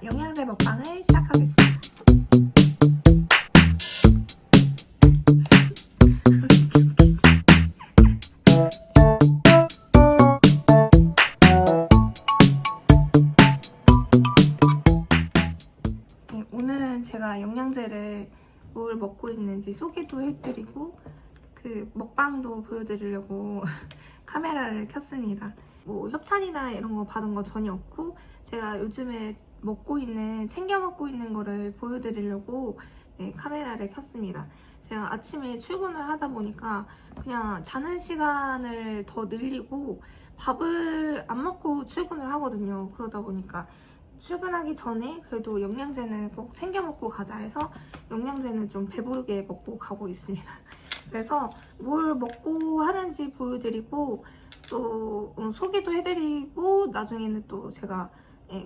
영양제 먹방을 시작하겠습니다. 네, 오늘은 제가 영양제를 뭘 먹고 있는지 소개도 해드리고 그 먹방도 보여드리려고 카메라를 켰습니다. 뭐 협찬이나 이런 거 받은 거 전혀 없고 제가 요즘에 챙겨 먹고 있는 거를 보여드리려고 카메라를 켰습니다. 제가 아침에 출근을 하다 보니까 그냥 자는 시간을 더 늘리고 밥을 안 먹고 출근을 하거든요. 그러다 보니까 출근하기 전에 그래도 영양제는 꼭 챙겨 먹고 가자 해서 영양제는 좀 배부르게 먹고 가고 있습니다. 그래서 뭘 먹고 하는지 보여드리고 또 소개도 해드리고 나중에는 또 제가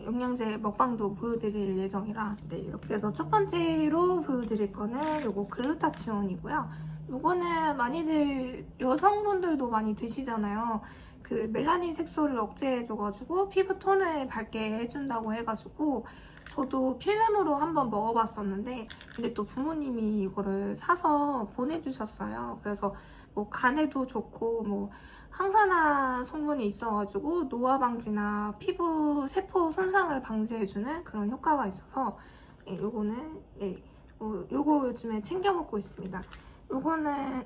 영양제 먹방도 보여드릴 예정이라 이렇게 해서 첫 번째로 보여드릴 거는 요거 글루타치온이고요. 요거는 많이들 여성분들도 많이 드시잖아요. 그 멜라닌 색소를 억제해줘가지고 피부 톤을 밝게 해준다고 해가지고 저도 필름으로 한번 먹어봤었는데 근데 또 부모님이 이거를 사서 보내주셨어요. 그래서 뭐 간에도 좋고 뭐 항산화 성분이 있어가지고 노화 방지나 피부 세포 손상을 방지해주는 그런 효과가 있어서 요거는 요거 요즘에 챙겨 먹고 있습니다. 요거는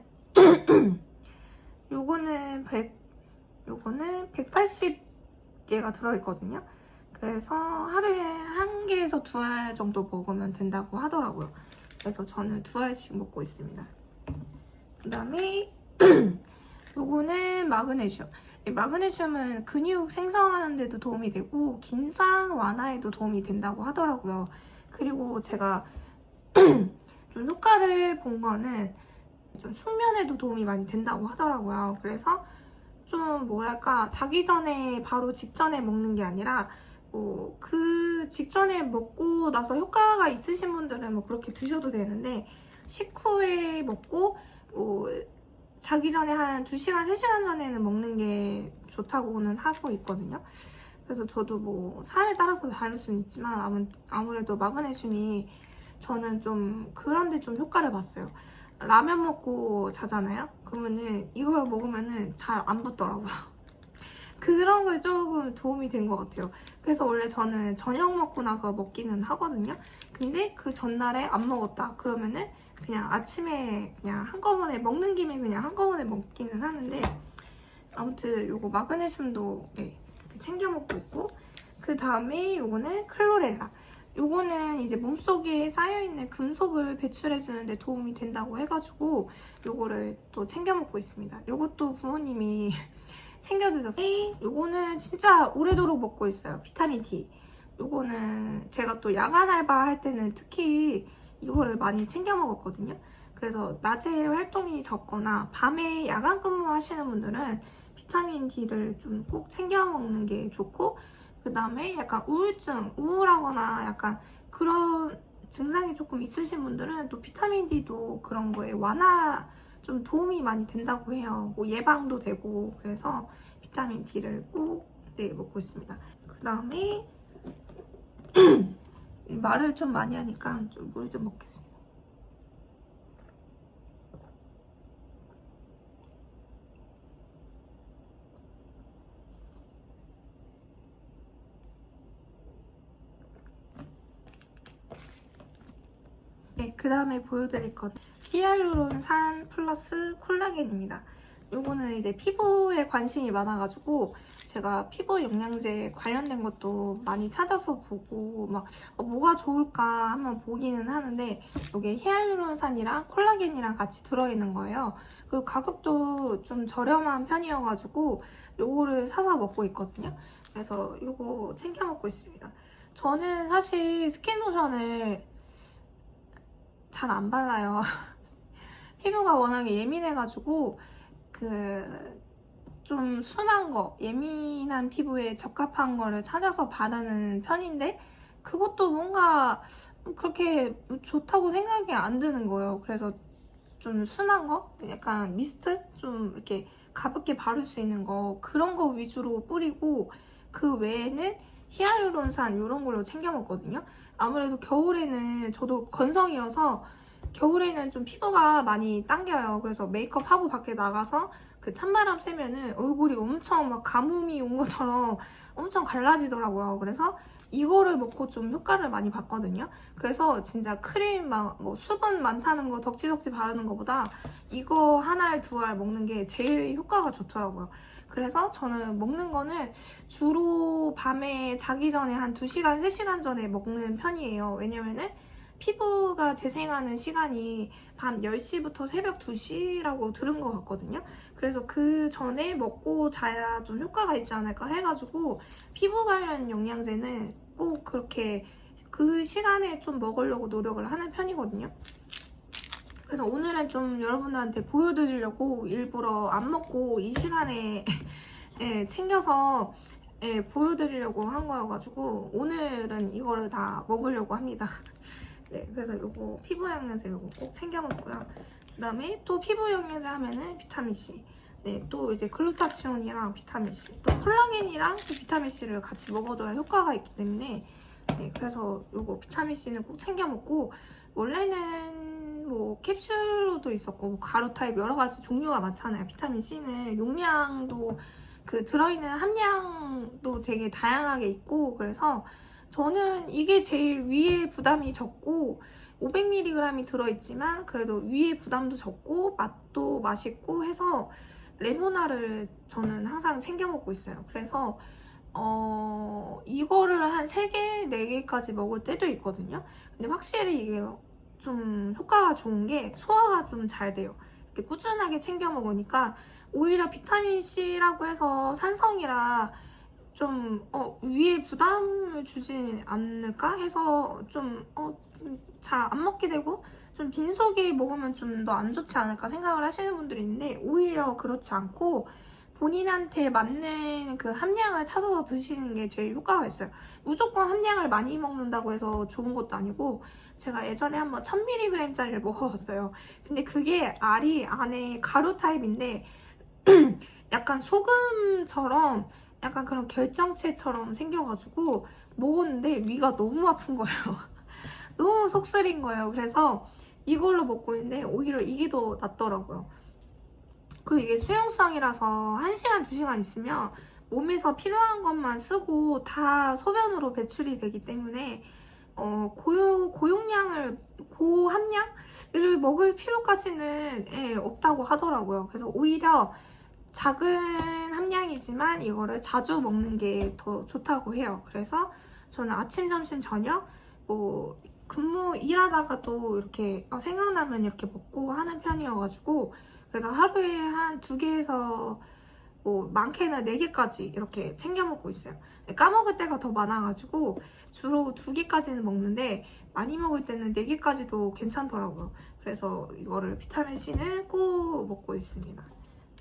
180개가 들어있거든요. 그래서 하루에 1개에서 2알 정도 먹으면 된다고 하더라고요. 그래서 저는 2알씩 먹고 있습니다. 그 다음에 요거는 마그네슘. 마그네슘은 근육 생성하는 데도 도움이 되고 긴장 완화에도 도움이 된다고 하더라고요. 그리고 제가 좀 효과를 본 거는 좀 숙면에도 도움이 많이 된다고 하더라고요. 그래서 좀 뭐랄까 자기 전에 바로 직전에 먹는 게 아니라 뭐 그 직전에 먹고 나서 효과가 있으신 분들은 뭐 그렇게 드셔도 되는데 식후에 먹고 뭐 자기 전에 한 2시간, 3시간 전에는 먹는 게 좋다고는 하고 있거든요. 그래서 저도 뭐 사람에 따라서 다를 수는 있지만 아무래도 마그네슘이 저는 좀 그런데 좀 효과를 봤어요. 라면 먹고 자잖아요? 그러면은 이걸 먹으면은 잘 안 붙더라고요. 그런 걸 조금 도움이 된 것 같아요. 그래서 원래 저는 저녁 먹고 나서 먹기는 하거든요. 근데 그 전날에 안 먹었다. 그러면은 그냥 아침에 그냥 한꺼번에 먹는 김에 그냥 한꺼번에 먹기는 하는데 아무튼 요거 마그네슘도 챙겨 먹고 있고 그 다음에 요거는 클로렐라. 요거는 이제 몸속에 쌓여있는 금속을 배출해주는데 도움이 된다고 해가지고 요거를 또 챙겨 먹고 있습니다. 요것도 부모님이 챙겨주셨어요. 요거는 진짜 오래도록 먹고 있어요. 비타민 D. 요거는 제가 또 야간 알바 할 때는 특히 이거를 많이 챙겨 먹었거든요. 그래서 낮에 활동이 적거나 밤에 야간 근무하시는 분들은 비타민 D를 좀 꼭 챙겨 먹는 게 좋고 그 다음에 약간 우울하거나 약간 그런 증상이 조금 있으신 분들은 또 비타민 D도 그런 거에 완화 좀 도움이 많이 된다고 해요. 뭐 예방도 되고 그래서 비타민 D를 꼭 먹고 있습니다. 그 다음에 말을 좀 많이 하니까 좀 물 좀 먹겠습니다. 그 다음에 보여드릴 건 히알루론산 플러스 콜라겐입니다. 요거는 이제 피부에 관심이 많아가지고 제가 피부 영양제 관련된 것도 많이 찾아서 보고 막 뭐가 좋을까 한번 보기는 하는데 이게 히알루론산이랑 콜라겐이랑 같이 들어있는 거예요. 그리고 가격도 좀 저렴한 편이어가지고 요거를 사서 먹고 있거든요. 그래서 요거 챙겨 먹고 있습니다. 저는 사실 스킨로션을 잘 안 발라요. 피부가 워낙에 예민해가지고 좀 순한 거, 예민한 피부에 적합한 거를 찾아서 바르는 편인데 그것도 뭔가 그렇게 좋다고 생각이 안 드는 거예요. 그래서 좀 순한 거, 약간 미스트? 좀 이렇게 가볍게 바를 수 있는 거 그런 거 위주로 뿌리고 그 외에는 히알루론산 이런 걸로 챙겨 먹거든요. 아무래도 겨울에는 저도 건성이어서 겨울에는 좀 피부가 많이 당겨요. 그래서 메이크업 하고 밖에 나가서 그 찬바람 쐬면은 얼굴이 엄청 막 가뭄이 온 것처럼 엄청 갈라지더라고요. 그래서 이거를 먹고 좀 효과를 많이 봤거든요. 그래서 진짜 크림 막 뭐 수분 많다는 거 덕지덕지 바르는 것보다 이거 한 알, 두 알 먹는 게 제일 효과가 좋더라고요. 그래서 저는 먹는 거는 주로 밤에 자기 전에 한 2시간, 3시간 전에 먹는 편이에요. 왜냐면은 피부가 재생하는 시간이 밤 10시부터 새벽 2시라고 들은 것 같거든요. 그래서 그 전에 먹고 자야 좀 효과가 있지 않을까 해가지고 피부 관련 영양제는 꼭 그렇게 그 시간에 좀 먹으려고 노력을 하는 편이거든요. 그래서 오늘은 좀 여러분들한테 보여드리려고 일부러 안 먹고 이 시간에 예, 챙겨서 예, 보여드리려고 한 거여가지고 오늘은 이거를 다 먹으려고 합니다. 네, 그래서 요거 피부 영양제 요거 꼭 챙겨 먹고요. 그 다음에 또 피부 영양제 하면은 비타민C. 네, 또 이제 글루타치온이랑 비타민C. 또 콜라겐이랑 또 비타민C를 같이 먹어줘야 효과가 있기 때문에 네, 그래서 요거 비타민C는 꼭 챙겨 먹고 원래는 뭐 캡슐로도 있었고 뭐 가루 타입 여러 가지 종류가 많잖아요. 비타민C는 용량도 그 들어있는 함량도 되게 다양하게 있고 그래서 저는 이게 제일 위에 부담이 적고 500mg이 들어있지만 그래도 위에 부담도 적고 맛도 맛있고 해서 레모나를 저는 항상 챙겨 먹고 있어요. 그래서 이거를 한 3개, 4개까지 먹을 때도 있거든요. 근데 확실히 이게 좀 효과가 좋은 게 소화가 좀 잘 돼요. 이렇게 꾸준하게 챙겨 먹으니까 오히려 비타민C라고 해서 산성이라 좀 위에 부담을 주지 않을까 해서 좀 잘 안 먹게 되고 좀 빈속에 먹으면 좀 더 안 좋지 않을까 생각을 하시는 분들이 있는데 오히려 그렇지 않고 본인한테 맞는 그 함량을 찾아서 드시는 게 제일 효과가 있어요. 무조건 함량을 많이 먹는다고 해서 좋은 것도 아니고 제가 예전에 한번 1000mg짜리를 먹어봤어요. 근데 그게 알이 안에 가루 타입인데 약간 소금처럼 약간 그런 결정체처럼 생겨가지고 먹었는데 위가 너무 아픈 거예요. 너무 속 쓰린 거예요. 그래서 이걸로 먹고 있는데 오히려 이게 더 낫더라고요. 그리고 이게 수용성이라서 1시간, 2시간 있으면 몸에서 필요한 것만 쓰고 다 소변으로 배출이 되기 때문에 고용량을 고함량을 먹을 필요까지는 없다고 하더라고요. 그래서 오히려 작은 함량이지만 이거를 자주 먹는 게 더 좋다고 해요. 그래서 저는 아침, 점심, 저녁 뭐 근무 일하다가도 이렇게 생각나면 이렇게 먹고 하는 편이어가지고 그래서 하루에 한 2개에서 뭐 많게는 4개까지 이렇게 챙겨 먹고 있어요. 까먹을 때가 더 많아가지고 주로 2개까지는 먹는데 많이 먹을 때는 4개까지도 괜찮더라고요. 그래서 이거를 비타민C는 꼭 먹고 있습니다.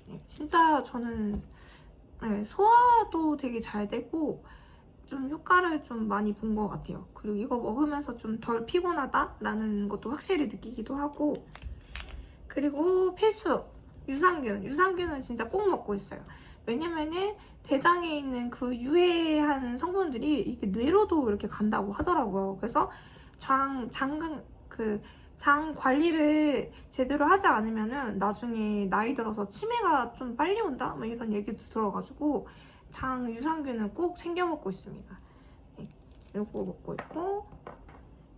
네, 진짜 저는 소화도 되게 잘 되고 좀 효과를 좀 많이 본 것 같아요. 그리고 이거 먹으면서 좀 덜 피곤하다라는 것도 확실히 느끼기도 하고 그리고 필수! 유산균! 유산균은 진짜 꼭 먹고 있어요. 왜냐면은 대장에 있는 그 유해한 성분들이 이게 뇌로도 이렇게 간다고 하더라고요. 그래서 장 관리를 제대로 하지 않으면은 나중에 나이 들어서 치매가 좀 빨리 온다? 뭐 이런 얘기도 들어가지고 장 유산균은 꼭 챙겨 먹고 있습니다. 네, 이거 먹고 있고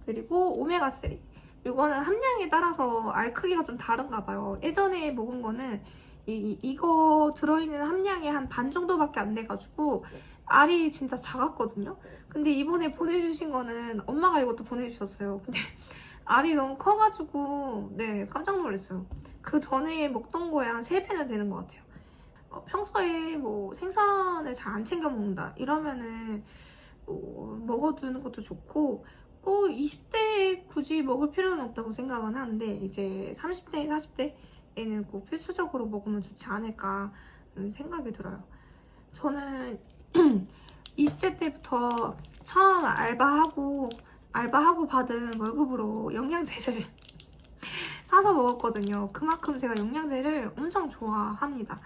그리고 오메가3 이거는 함량에 따라서 알 크기가 좀 다른가 봐요. 예전에 먹은 거는 이거 들어있는 함량의 한 반 정도밖에 안 돼가지고 알이 진짜 작았거든요. 근데 이번에 보내주신 거는 엄마가 이것도 보내주셨어요. 근데 알이 너무 커가지고 네 깜짝 놀랐어요. 그 전에 먹던 거에 한 3배는 되는 것 같아요. 평소에 뭐 생선을 잘 안 챙겨 먹는다 이러면은 먹어두는 것도 좋고 꼭 20대에 굳이 먹을 필요는 없다고 생각은 하는데 이제 30대, 40대에는 꼭 필수적으로 먹으면 좋지 않을까 생각이 들어요. 저는 20대 때부터 처음 알바하고 받은 월급으로 영양제를 사서 먹었거든요. 그만큼 제가 영양제를 엄청 좋아합니다.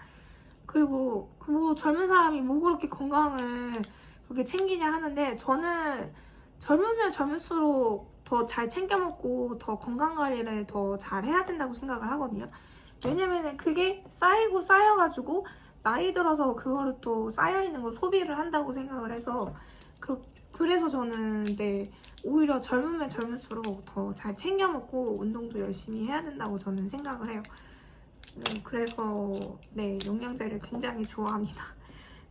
그리고 뭐 젊은 사람이 뭐 그렇게 건강을 그렇게 챙기냐 하는데 저는 젊으면 젊을수록 더 잘 챙겨 먹고 더 건강 관리를 더 잘 해야 된다고 생각을 하거든요. 왜냐면은 그게 쌓이고 쌓여가지고 나이 들어서 그거를 또 쌓여있는 걸 소비를 한다고 생각을 해서 그래서 저는 네, 오히려 젊으면 젊을수록 더 잘 챙겨 먹고 운동도 열심히 해야 된다고 저는 생각을 해요. 그래서 네, 영양제를 굉장히 좋아합니다.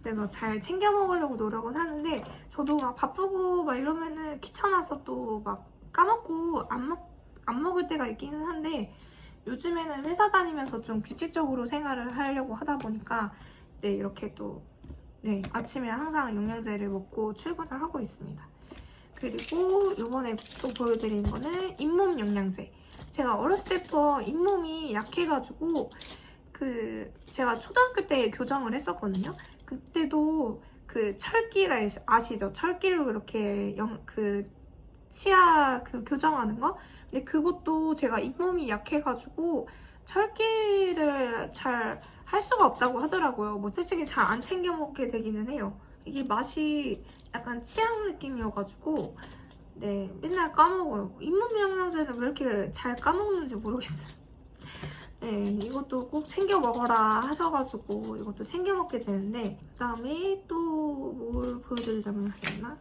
그래서 잘 챙겨 먹으려고 노력은 하는데 저도 막 바쁘고 막 이러면은 귀찮아서 또 막 까먹고 안 먹을 때가 있기는 한데 요즘에는 회사 다니면서 좀 규칙적으로 생활을 하려고 하다 보니까 네, 이렇게 또 네, 아침에 항상 영양제를 먹고 출근을 하고 있습니다. 그리고 이번에 또 보여드리는 거는 잇몸 영양제. 제가 어렸을 때부터 잇몸이 약해가지고 제가 초등학교 때 교정을 했었거든요. 그때도 그 철기를 아시죠? 철기로 이렇게 치아 교정하는 거? 근데 그것도 제가 잇몸이 약해가지고 철기를 잘 할 수가 없다고 하더라고요. 뭐 솔직히 잘 안 챙겨 먹게 되기는 해요. 이게 맛이 약간 치약 느낌이어가지고 네, 맨날 까먹어요. 잇몸 영양제는 왜 이렇게 잘 까먹는지 모르겠어요. 네, 이것도 꼭 챙겨 먹어라 하셔가지고 이것도 챙겨 먹게 되는데 그 다음에 또 뭘 보여드리려면 하겠나?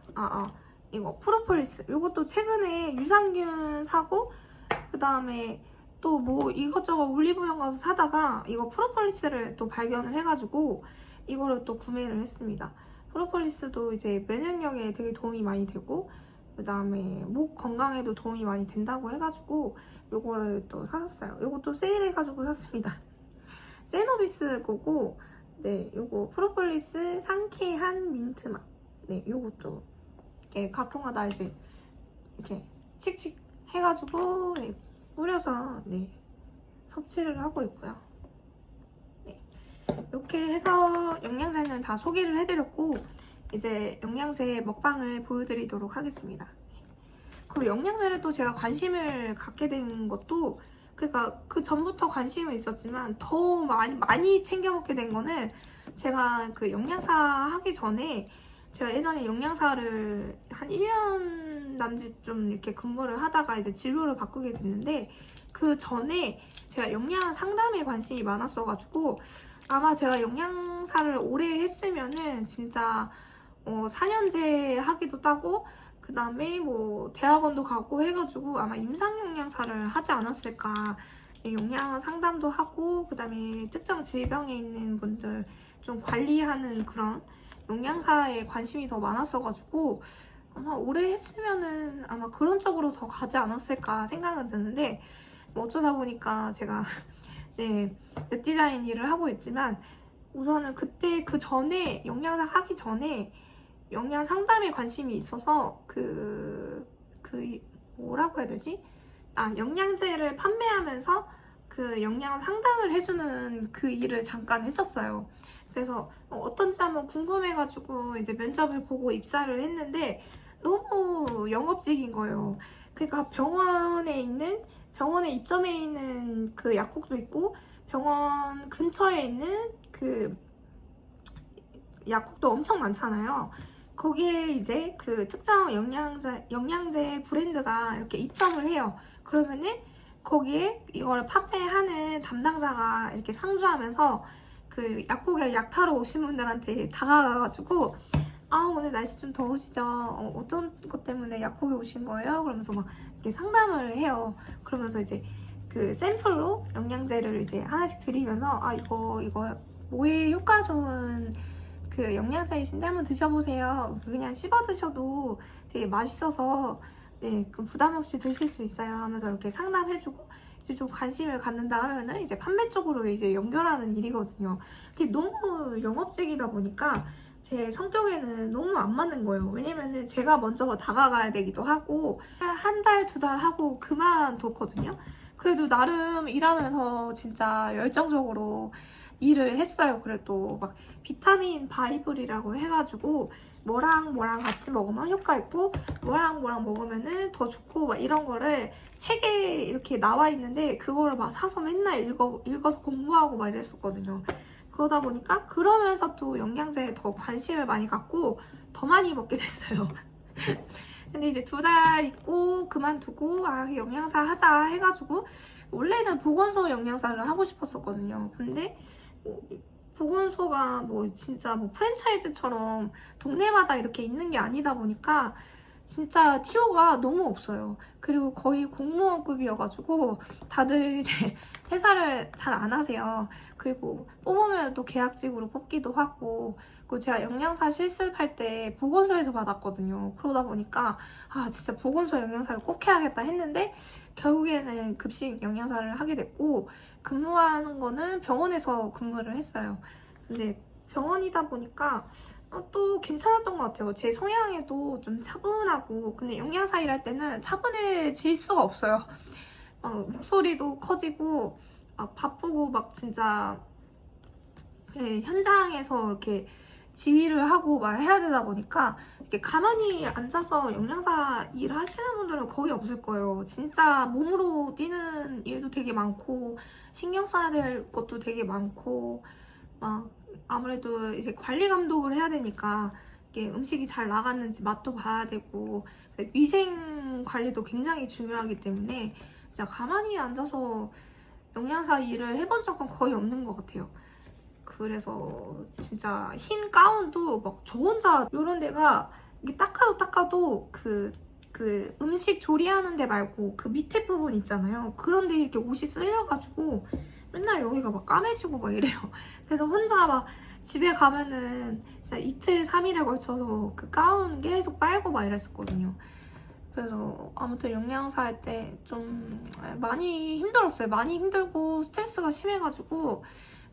이거 프로폴리스. 이것도 최근에 유산균 사고 그 다음에 또 뭐 이것저것 올리브영 가서 사다가 이거 프로폴리스를 또 발견을 해가지고 이거를 또 구매를 했습니다. 프로폴리스도 이제 면역력에 되게 도움이 많이 되고 그 다음에 목 건강에도 도움이 많이 된다고 해가지고 요거를 또 샀어요. 요것도 세일해가지고 샀습니다. 세노비스 거고 네, 요거 프로폴리스 상쾌한 민트맛. 네, 요것도 이렇게 가끔가다 이제 이렇게 칙칙 해가지고 네, 뿌려서 네, 섭취를 하고 있고요. 네, 이렇게 해서 영양제는 다 소개를 해드렸고 이제 영양제 먹방을 보여드리도록 하겠습니다. 그리고 영양제를 또 제가 관심을 갖게 된 것도 그러니까 그 전부터 관심은 있었지만 더 많이 챙겨 먹게 된 거는 제가 그 영양사 하기 전에 제가 예전에 영양사를 한 1년 남짓 좀 이렇게 근무를 하다가 이제 진로를 바꾸게 됐는데 그 전에 제가 영양 상담에 관심이 많았어가지고 아마 제가 영양사를 오래 했으면은 진짜 4년제 학위도 따고 그 다음에 뭐 대학원도 가고 해가지고 아마 임상영양사를 하지 않았을까. 영양 상담도 하고 그 다음에 특정 질병에 있는 분들 좀 관리하는 그런 영양사에 관심이 더 많았어가지고 아마 오래 했으면은 아마 그런 쪽으로 더 가지 않았을까 생각은 드는데 뭐 어쩌다 보니까 제가 네, 웹디자인 일을 하고 있지만 우선은 그때 그 전에 영양사 하기 전에 영양 상담에 관심이 있어서 뭐라고 해야 되지? 영양제를 판매하면서 그 영양 상담을 해주는 그 일을 잠깐 했었어요. 그래서 어떤지 한번 궁금해가지고 이제 면접을 보고 입사를 했는데 너무 영업직인 거예요. 그러니까 병원에 입점해 있는 그 약국도 있고 병원 근처에 있는 그 약국도 엄청 많잖아요. 거기에 이제 그 특정 영양제 브랜드가 이렇게 입점을 해요. 그러면은 거기에 이걸 판매하는 담당자가 이렇게 상주하면서 그 약국에 약 타러 오신 분들한테 다가가가지고 오늘 날씨 좀 더우시죠? 어떤 것 때문에 약국에 오신 거예요? 그러면서 막 이렇게 상담을 해요. 그러면서 이제 그 샘플로 영양제를 이제 하나씩 드리면서 이거 뭐에 효과 좋은 그 영양제이신데 한번 드셔보세요. 그냥 씹어 드셔도 되게 맛있어서 네, 부담 없이 드실 수 있어요 하면서 이렇게 상담해주고 이제 좀 관심을 갖는다 하면은 이제 판매 쪽으로 이제 연결하는 일이거든요. 그게 너무 영업직이다 보니까 제 성격에는 너무 안 맞는 거예요. 왜냐면은 제가 먼저 다가가야 되기도 하고 한 달, 2달 하고 그만뒀거든요. 그래도 나름 일하면서 진짜 열정적으로 일을 했어요. 그래도 막 비타민 바이블이라고 해가지고 뭐랑 같이 먹으면 효과 있고 뭐랑 먹으면은 더 좋고 막 이런 거를 책에 이렇게 나와 있는데 그거를 막 사서 맨날 읽어서 공부하고 막 이랬었거든요. 그러다 보니까 그러면서 또 영양제에 더 관심을 많이 갖고 더 많이 먹게 됐어요. 근데 이제 2달 있고 그만두고 영양사 하자 해가지고 원래는 보건소 영양사를 하고 싶었었거든요. 근데 보건소가 뭐 진짜 뭐 프랜차이즈처럼 동네마다 이렇게 있는 게 아니다 보니까 진짜 티오가 너무 없어요. 그리고 거의 공무원급이어가지고 다들 이제 퇴사를 잘 안 하세요. 그리고 뽑으면 또 계약직으로 뽑기도 하고, 그리고 제가 영양사 실습할 때 보건소에서 받았거든요. 그러다 보니까 진짜 보건소 영양사를 꼭 해야겠다 했는데 결국에는 급식 영양사를 하게 됐고, 근무하는 거는 병원에서 근무를 했어요. 근데 병원이다 보니까 또 괜찮았던 것 같아요. 제 성향에도 좀 차분하고, 근데 영양사 일할 때는 차분해질 수가 없어요. 목소리도 커지고 바쁘고 막 진짜 현장에서 이렇게 지휘를 하고 말해야 되다 보니까 이렇게 가만히 앉아서 영양사 일을 하시는 분들은 거의 없을 거예요. 진짜 몸으로 뛰는 일도 되게 많고 신경 써야 될 것도 되게 많고 막 아무래도 이제 관리 감독을 해야 되니까 이게 음식이 잘 나갔는지 맛도 봐야 되고 위생 관리도 굉장히 중요하기 때문에 진짜 가만히 앉아서 영양사 일을 해본 적은 거의 없는 것 같아요. 그래서 진짜 흰 가운도 막 저 혼자 이런 데가 이게 닦아도 그 음식 조리하는 데 말고 그 밑에 부분 있잖아요. 그런 데 이렇게 옷이 쓸려가지고 맨날 여기가 막 까매지고 막 이래요. 그래서 혼자 막 집에 가면은 진짜 이틀, 3일에 걸쳐서 그 가운 계속 빨고 막 이랬었거든요. 그래서 아무튼 영양사 할 때 좀 많이 힘들었어요. 많이 힘들고 스트레스가 심해가지고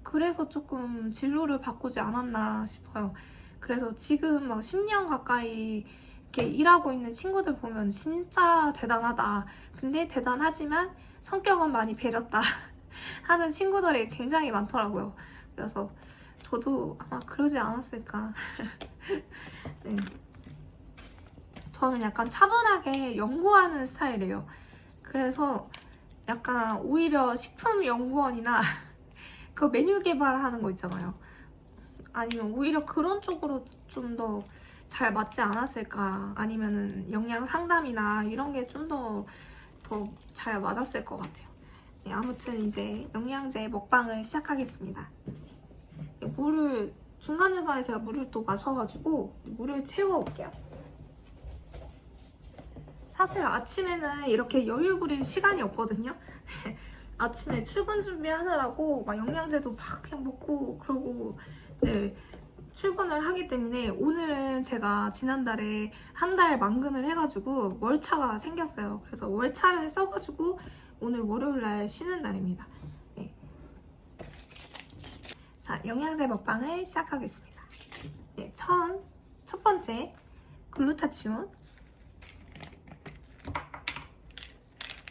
그래서 조금 진로를 바꾸지 않았나 싶어요. 그래서 지금 막 10년 가까이 이렇게 일하고 있는 친구들 보면 진짜 대단하다. 근데 대단하지만 성격은 많이 배렸다 하는 친구들이 굉장히 많더라고요. 그래서 저도 아마 그러지 않았을까. 네. 저는 약간 차분하게 연구하는 스타일이에요. 그래서 약간 오히려 식품연구원이나 그 메뉴 개발하는 거 있잖아요. 아니면 오히려 그런 쪽으로 좀 더 잘 맞지 않았을까. 아니면은 영양 상담이나 이런 게 좀 더 잘 맞았을 것 같아요. 네, 아무튼 이제 영양제 먹방을 시작하겠습니다. 물을 중간중간에 제가 물을 또 마셔가지고 물을 채워올게요. 사실 아침에는 이렇게 여유 부릴 시간이 없거든요. 아침에 출근 준비하느라고 막 영양제도 막 그냥 먹고 그러고 네, 출근을 하기 때문에 오늘은 제가 지난달에 한 달 만근을 해가지고 월차가 생겼어요. 그래서 월차를 써가지고 오늘 월요일날 쉬는 날입니다. 네. 자, 영양제 먹방을 시작하겠습니다. 네, 첫 번째 글루타치온.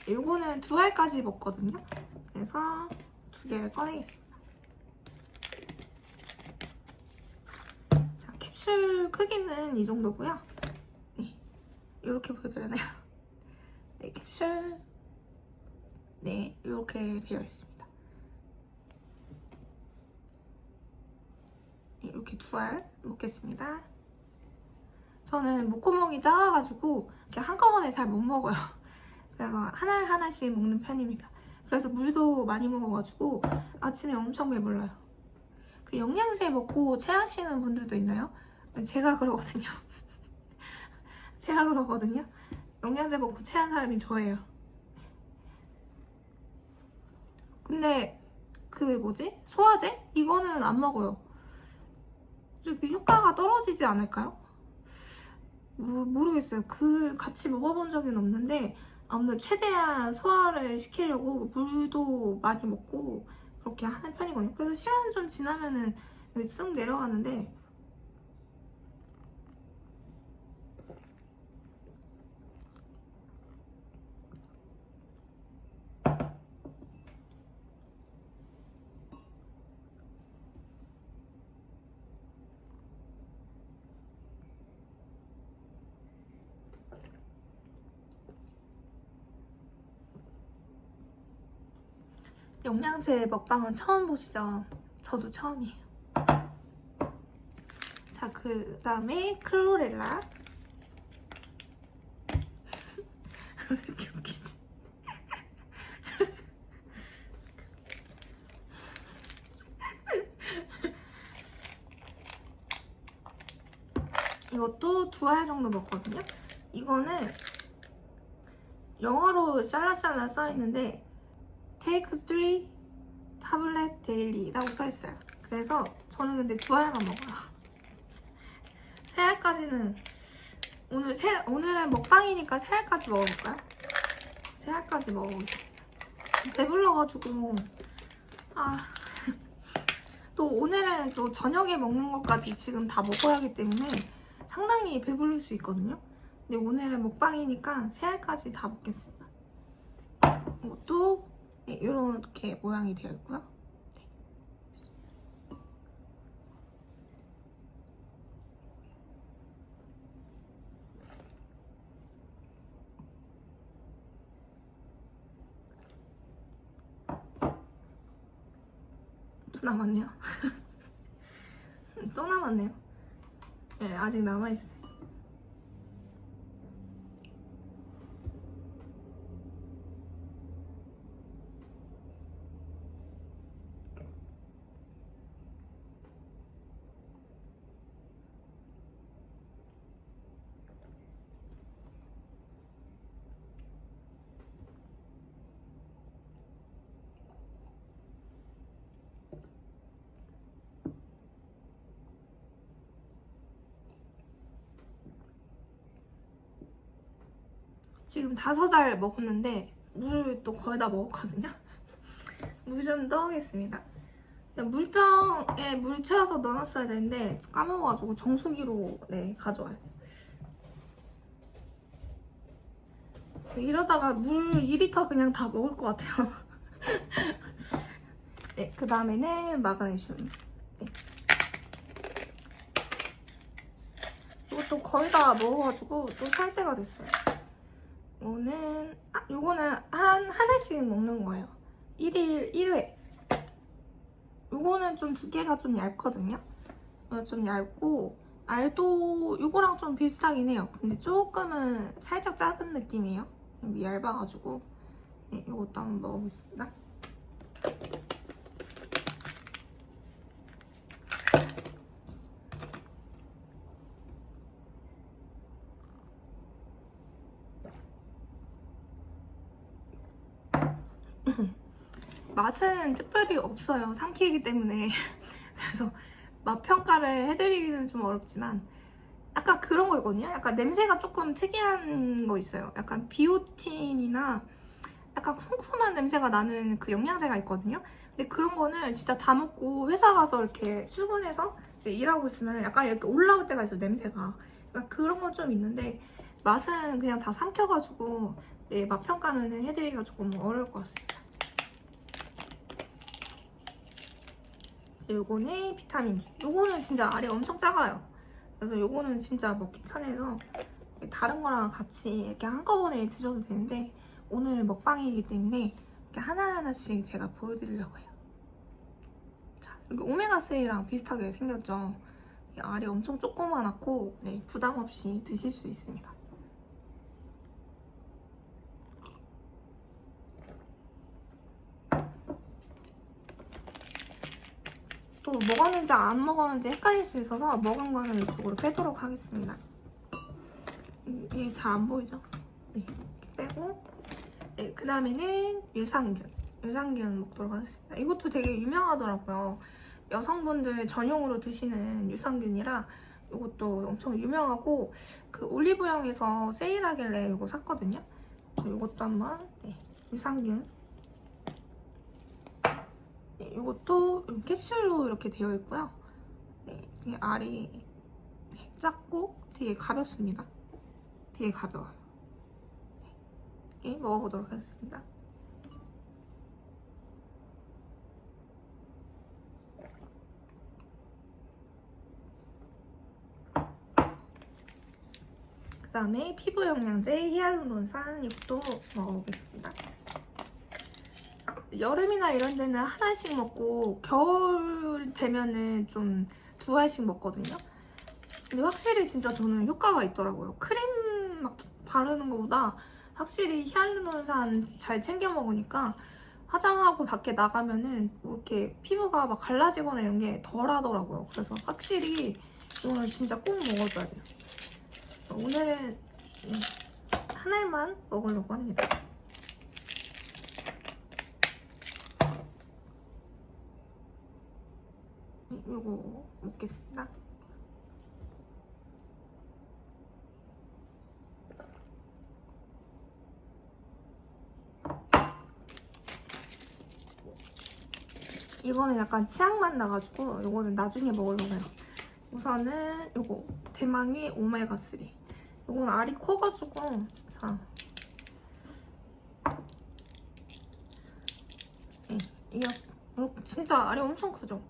이거는 2알까지 먹거든요. 그래서 2개를 꺼내겠습니다. 자, 캡슐 크기는 이 정도고요. 네, 이렇게 보여드리나요? 네, 캡슐 네, 이렇게 되어 있습니다. 네, 이렇게 2알 먹겠습니다. 저는 목구멍이 작아가지고 이렇게 한꺼번에 잘 못 먹어요. 그래서 하나씩 먹는 편입니다. 그래서 물도 많이 먹어가지고 아침에 엄청 배불러요. 그 영양제 먹고 체하시는 분들도 있나요? 제가 그러거든요. 제가 그러거든요. 영양제 먹고 체한 사람이 저예요. 근데 그 뭐지? 소화제? 이거는 안 먹어요. 좀 효과가 떨어지지 않을까요? 모르겠어요. 같이 먹어본 적은 없는데 아무튼 최대한 소화를 시키려고 물도 많이 먹고 그렇게 하는 편이거든요. 그래서 시간 좀 지나면은 쓱 내려가는데 영양제 먹방은 처음 보시죠? 저도 처음이에요. 자, 그 다음에 클로렐라. 왜 이렇게 웃기지? 이것도 2알 정도 먹거든요. 이거는 영어로 샬라샬라 써있는데 Take 3 tablet daily라고 써있어요. 그래서 저는 근데 2알만 먹어요. 3알까지는 오늘은 먹방이니까 3알까지 먹어볼까요? 3알까지 먹어보겠습니다. 배불러가지고 또 오늘은 또 저녁에 먹는 것까지 지금 다 먹어야 하기 때문에 상당히 배부를 수 있거든요. 근데 오늘은 먹방이니까 3알까지 다 먹겠습니다. 이것도 네, 이렇게 모양이 되어 있고요. 네. 또 남았네요. 또 남았네요. 네, 아직 남아있어요. 지금 5알 먹었는데 물을 또 거의 다 먹었거든요. 물 좀 떠오겠습니다. 물병에 물 채워서 넣어놨어야 되는데 까먹어가지고 정수기로 네, 가져와야 돼요. 이러다가 물 2리터 그냥 다 먹을 것 같아요. 네, 그 다음에는 마그네슘. 네. 이것도 거의 다 먹어가지고 또 살 때가 됐어요. 요거는 하나씩 먹는 거예요. 1일 1회. 요거는 좀 두께가 좀 얇거든요. 좀 얇고 알도 요거랑 좀 비슷하긴 해요. 근데 조금은 살짝 작은 느낌이에요. 여기 얇아가지고 네, 요것도 한번 먹어보겠습니다. 맛은 특별히 없어요. 삼키기 때문에. 그래서 맛 평가를 해드리기는 좀 어렵지만 약간 그런 거 있거든요. 약간 냄새가 조금 특이한 거 있어요. 약간 비오틴이나 약간 쿰쿰한 냄새가 나는 그 영양제가 있거든요. 근데 그런 거는 진짜 다 먹고 회사 가서 이렇게 출근해서 일하고 있으면 약간 이렇게 올라올 때가 있어요. 냄새가. 약간 그런 건 좀 있는데 맛은 그냥 다 삼켜가지고 네, 맛 평가는 해드리기가 조금 어려울 것 같습니다. 요거는 비타민 D. 요거는 진짜 알이 엄청 작아요. 그래서 요거는 진짜 먹기 편해서 다른 거랑 같이 이렇게 한꺼번에 드셔도 되는데 오늘 먹방이기 때문에 이렇게 하나하나씩 제가 보여드리려고 해요. 자, 여기 오메가3랑 비슷하게 생겼죠? 알이 엄청 조그만하고 네, 부담 없이 드실 수 있습니다. 또 먹었는지 안 먹었는지 헷갈릴 수 있어서 먹은 거는 이쪽으로 빼도록 하겠습니다. 이게 잘 안 보이죠? 네, 이렇게 빼고 네, 그 다음에는 유산균 먹도록 하겠습니다. 이것도 되게 유명하더라고요. 여성분들 전용으로 드시는 유산균이라 이것도 엄청 유명하고 그 올리브영에서 세일하길래 이거 샀거든요. 그래서 이것도 한번 네, 유산균 네, 이것도 캡슐로 이렇게 되어 있고요. 네, 되게 알이 작고 되게 가볍습니다. 되게 가벼워요. 네, 먹어보도록 하겠습니다. 그 다음에 피부 영양제 히알루론산 이것도 먹어보겠습니다. 여름이나 이런 데는 하나씩 먹고 겨울 되면은 좀 2알씩 먹거든요. 근데 확실히 진짜 저는 효과가 있더라고요. 크림 막 바르는 것보다 확실히 히알루론산 잘 챙겨 먹으니까 화장하고 밖에 나가면은 뭐 이렇게 피부가 막 갈라지거나 이런 게 덜 하더라고요. 그래서 확실히 이거는 진짜 꼭 먹어줘야 돼요. 오늘은 한 알만 먹으려고 합니다. 이거 먹겠습니다. 이거는 약간 치약맛 나가지고 이거는 나중에 먹으려고 해요. 우선은 이거 대망의 오메가3. 이건 알이 커가지고 진짜 이게 진짜 알이 엄청 크죠?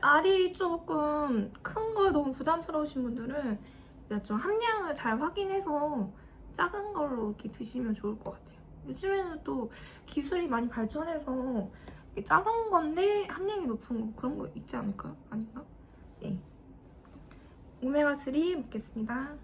알이 조금 큰 거 너무 부담스러우신 분들은 이제 좀 함량을 잘 확인해서 작은 걸로 이렇게 드시면 좋을 것 같아요. 요즘에는 또 기술이 많이 발전해서 작은 건데 함량이 높은 거 그런 거 있지 않을까요? 아닌가? 네. 오메가3 먹겠습니다.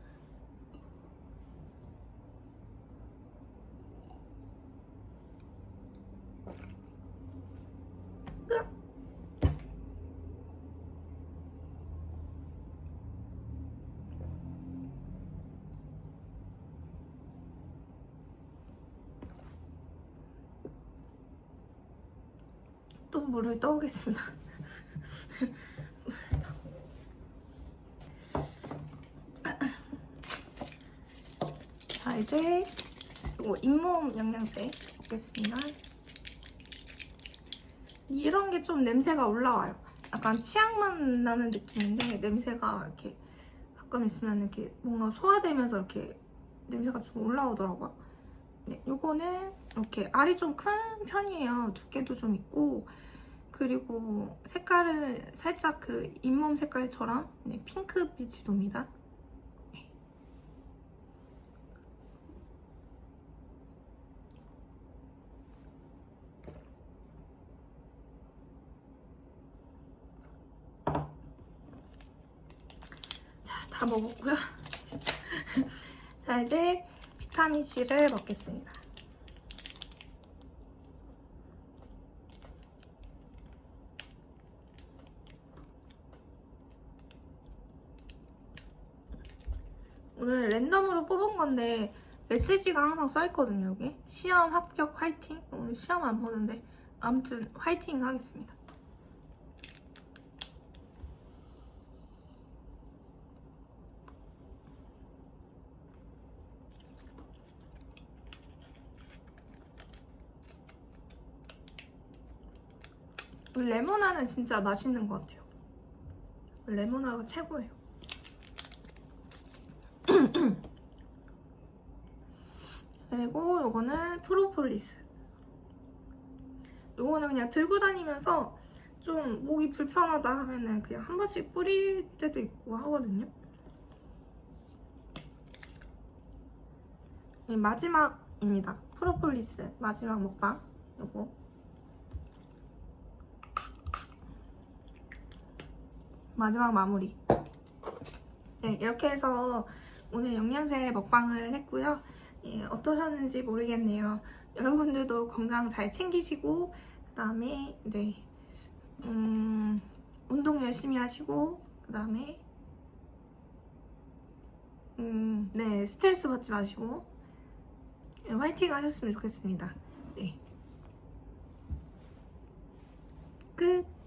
또 물을 떠오겠습니다. 자, 이제 이거 잇몸 영양제 먹겠습니다. 이런 게 좀 냄새가 올라와요. 약간 치약맛 나는 느낌인데 냄새가 이렇게 가끔 있으면 이렇게 뭔가 소화되면서 이렇게 냄새가 좀 올라오더라고요. 네, 요거는 이렇게 알이 좀 큰 편이에요. 두께도 좀 있고 그리고 색깔은 살짝 그 잇몸 색깔처럼 네, 핑크빛이 돕니다. 네. 자, 다 먹었고요. 자, 이제 비타민C를 먹겠습니다. 오늘 랜덤으로 뽑은 건데 메시지가 항상 써있거든요. 여기 시험 합격 화이팅. 오늘 시험 안 보는데 아무튼 화이팅 하겠습니다. 레모나는 진짜 맛있는 것 같아요. 레모나가 최고예요. 그리고 요거는 프로폴리스. 요거는 그냥 들고 다니면서 좀 목이 불편하다 하면은 그냥 한 번씩 뿌릴 때도 있고 하거든요. 마지막입니다. 프로폴리스 마지막 먹방. 요거 마지막 마무리. 네, 이렇게 해서 오늘 영양제 먹방을 했고요. 예, 어떠셨는지 모르겠네요. 여러분들도 건강 잘 챙기시고 그다음에 네, 운동 열심히 하시고 그다음에 네, 스트레스 받지 마시고 네, 화이팅 하셨으면 좋겠습니다. 네, 끝.